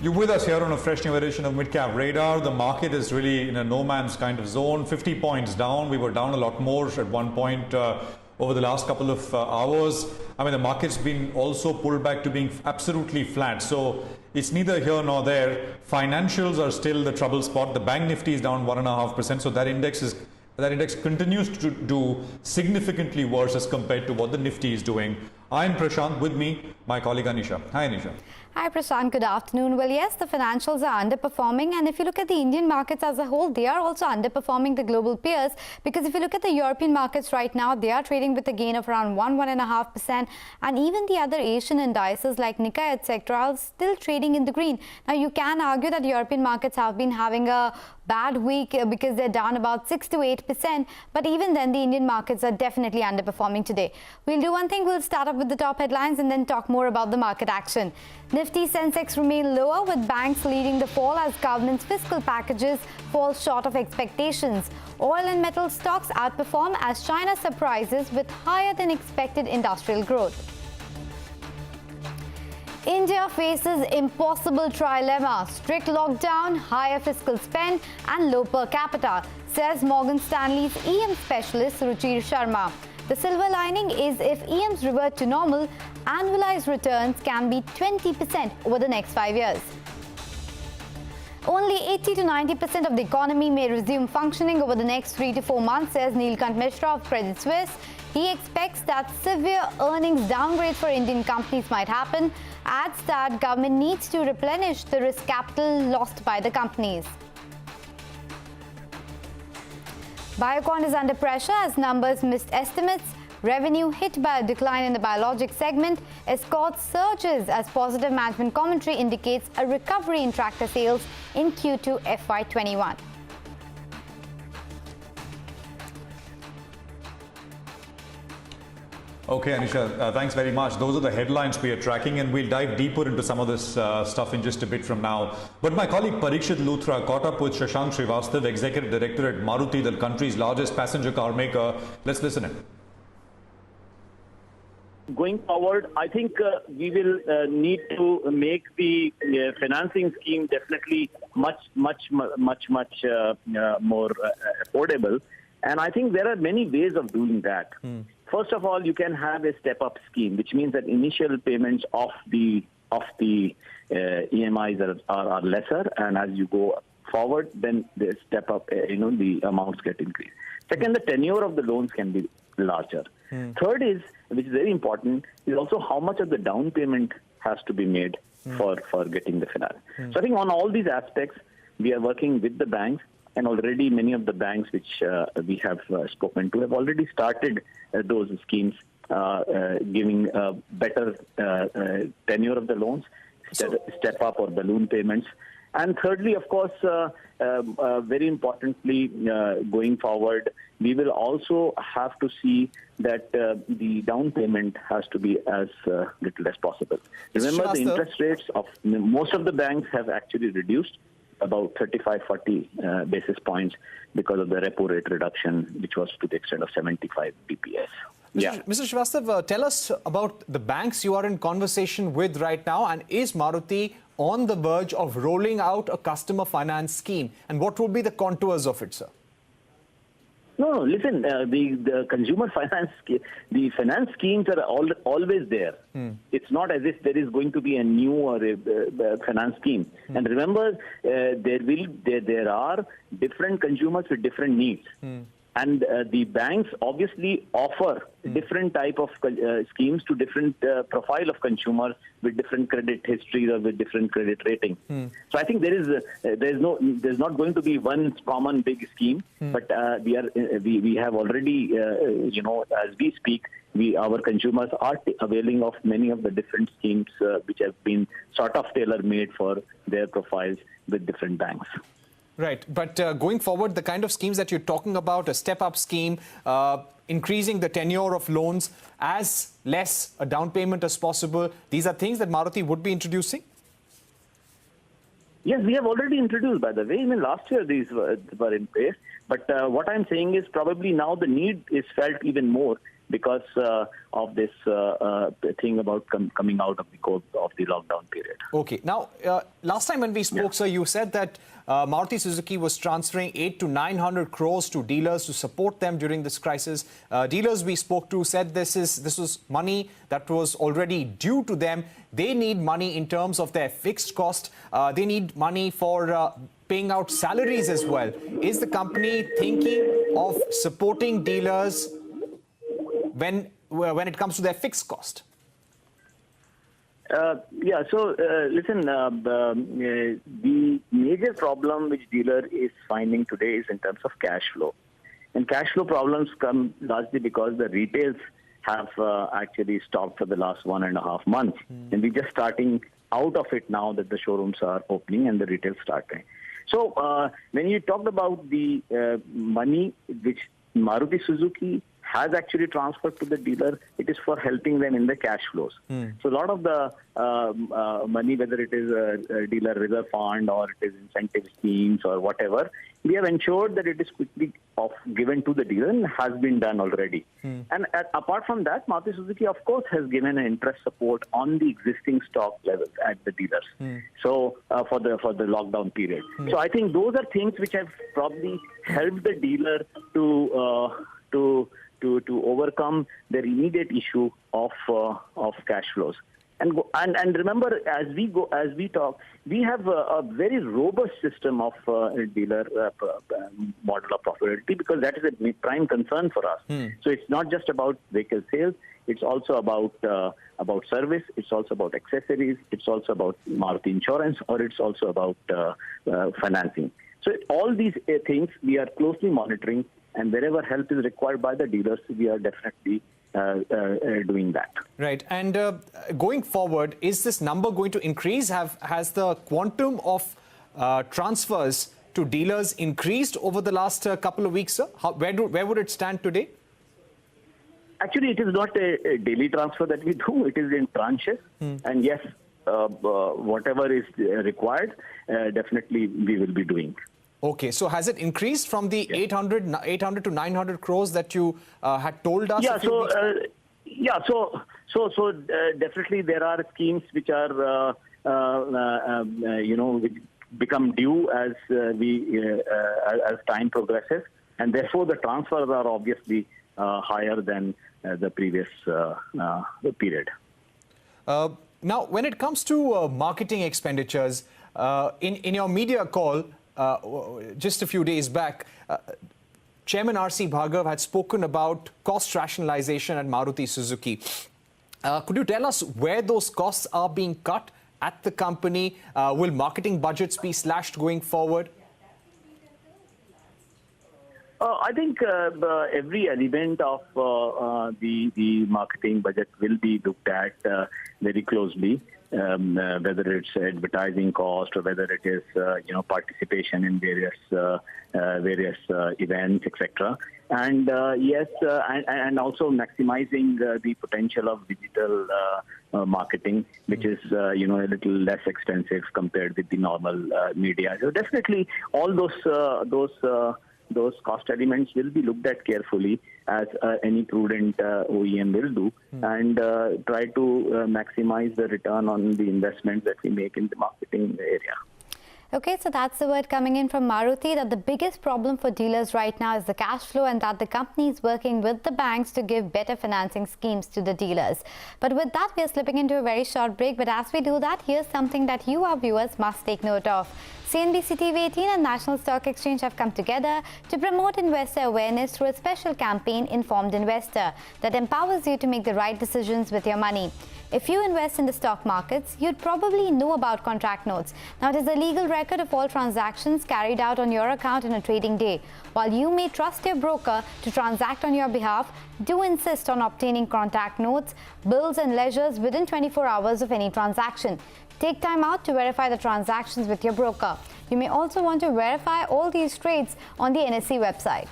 You're with us here on a fresh new edition of Midcap Radar. The market is really in a no man's kind of zone. 50 points down. We were down a lot more at one point over the last couple of hours. I mean, the market's been also pulled back to being absolutely flat. So it's neither here nor there. Financials are still the trouble spot. The Bank Nifty is down 1.5%. So that index continues to do significantly worse as compared to what the Nifty is doing. I'm Prashant, with me, my colleague Anisha. Hi, Anisha. Hi, Prashant. Good afternoon. Well, yes, the financials are underperforming. And if you look at the Indian markets as a whole, they are also underperforming the global peers. Because if you look at the European markets right now, they are trading with a gain of around 1.5%. And even the other Asian indices like Nikkei, etc., are still trading in the green. Now, you can argue that European markets have been having a bad week because they're down about 6 to 8%. But even then, the Indian markets are definitely underperforming today. We'll do one thing. We'll start up with the top headlines and then talk more about the market action. Nifty Sensex remain lower with banks leading the fall as government's fiscal packages fall short of expectations. Oil and metal stocks outperform as China surprises with higher than expected industrial growth. India faces impossible trilemma, strict lockdown, higher fiscal spend and low per capita, says Morgan Stanley's EM specialist Ruchir Sharma. The silver lining is if EMs revert to normal, annualized returns can be 20% over the next 5 years. Only 80 to 90% of the economy may resume functioning over the next 3 to 4 months, says Neelkant Mishra of Credit Suisse. He expects that severe earnings downgrade for Indian companies might happen, adds that government needs to replenish the risk capital lost by the companies. Biocon is under pressure as numbers missed estimates. Revenue hit by a decline in the biologics segment. Escorts surges as positive management commentary indicates a recovery in tractor sales in Q2 FY21. Okay, Anisha, thanks very much. Those are the headlines we are tracking, and we'll dive deeper into some of this stuff in just a bit from now. But my colleague Parikshit Luthra caught up with Shashank Srivastav, Executive Director at Maruti, the country's largest passenger car maker. Let's listen in. Going forward, I think we will need to make the financing scheme definitely much more affordable. And I think there are many ways of doing that. First of all, you can have a step-up scheme, which means that initial payments of the EMIs are lesser, and as you go forward, then the step-up, the amounts get increased. Second, the tenure of the loans can be larger. Third is, which is very important, is also how much of the down payment has to be made for getting the finance. So I think on all these aspects, we are working with the banks, and already many of the banks which we have spoken to have already started those schemes, giving better tenure of the loans, step up or balloon payments. And thirdly, of course, very importantly, going forward, we will also have to see that the down payment has to be as little as possible. Remember, the interest rates of most of the banks have actually reduced about 35-40 basis points because of the repo rate reduction, which was to the extent of 75 BPS. Mr. Srivastav, tell us about the banks you are in conversation with right now, and is Maruti on the verge of rolling out a customer finance scheme, and what would be the contours of it, sir? No, listen, the consumer finance, the finance schemes are always there. It's not as if there is going to be a new or a finance scheme. And remember, there are different consumers with different needs. And the banks obviously offer different type of schemes to different profile of consumers with different credit histories or with different credit rating. So I think there's not going to be one common big scheme, but we have already as we speak, our consumers are availing of many of the different schemes which have been sort of tailor-made for their profiles with different banks. Right, but going forward, the kind of schemes that you're talking about, a step-up scheme, increasing the tenure of loans, as less a down payment as possible, these are things that Maruti would be introducing? Yes, we have already introduced, by the way. Even last year these were in place. But what I'm saying is probably now the need is felt even more because of this thing about coming out of the lockdown period. Okay. Now, last time when we spoke, sir, you said that Maruti Suzuki was transferring 800 to 900 crores to dealers to support them during this crisis. Dealers we spoke to said this was money that was already due to them. They need money in terms of their fixed cost. They need money for paying out salaries as well. Is the company thinking of supporting dealers when it comes to their fixed cost? Listen, the major problem which dealer is finding today is in terms of cash flow. And cash flow problems come largely because the retails have actually stopped for the last 1.5 months. And we're just starting out of it now that the showrooms are opening and the retail starting. So when you talked about the money which Maruti Suzuki has actually transferred to the dealer, it is for helping them in the cash flows. So a lot of the money, whether it is a dealer reserve fund or it is incentive schemes or whatever, we have ensured that it is quickly given to the dealer and has been done already. And apart from that, Maruti Suzuki, of course, has given an interest support on the existing stock levels at the dealers. So for the lockdown period. So I think those are things which have probably helped the dealer to overcome their immediate issue of cash flows. And remember, as we talk, we have a very robust system of dealer model of profitability, because that is a prime concern for us. So it's not just about vehicle sales; it's also about service. It's also about accessories. It's also about Maruti Insurance, or it's also about financing. So all these things we are closely monitoring, and wherever help is required by the dealers, we are definitely doing that. Right. And going forward, is this number going to increase? Has the quantum of transfers to dealers increased over the last couple of weeks, sir? Where would it stand today? Actually, it is not a daily transfer that we do. It is in tranches. And yes, whatever is required, definitely we will be doing. Okay, so has it increased from the 800 to 900 crores that you had told us? So definitely there are schemes which are which become due as as time progresses, and therefore the transfers are obviously higher than the previous period. Now, when it comes to marketing expenditures, in your media call just a few days back, Chairman R.C. Bhargav had spoken about cost rationalization at Maruti Suzuki. Could you tell us where those costs are being cut at the company? Will marketing budgets be slashed going forward? I think every element of the marketing budget will be looked at very closely. Whether it's advertising cost or whether it is participation in various events, etc. And yes, and also maximizing the potential of digital marketing, which is a little less extensive compared with the normal media. So definitely, all those cost elements will be looked at carefully, as any prudent OEM will do, and try to maximize the return on the investment that we make in the marketing area. Okay, so that's the word coming in from Maruti, that the biggest problem for dealers right now is the cash flow, and that the company is working with the banks to give better financing schemes to the dealers. But with that, we are slipping into a very short break. But as we do that, here's something that you, our viewers, must take note of. CNBC TV 18 and National Stock Exchange have come together to promote investor awareness through a special campaign, Informed Investor, that empowers you to make the right decisions with your money. If you invest in the stock markets, you'd probably know about contract notes. Now, it is a legal record of all transactions carried out on your account in a trading day. While you may trust your broker to transact on your behalf, do insist on obtaining contract notes, bills and ledgers within 24 hours of any transaction. Take time out to verify the transactions with your broker. You may also want to verify all these trades on the NSE website.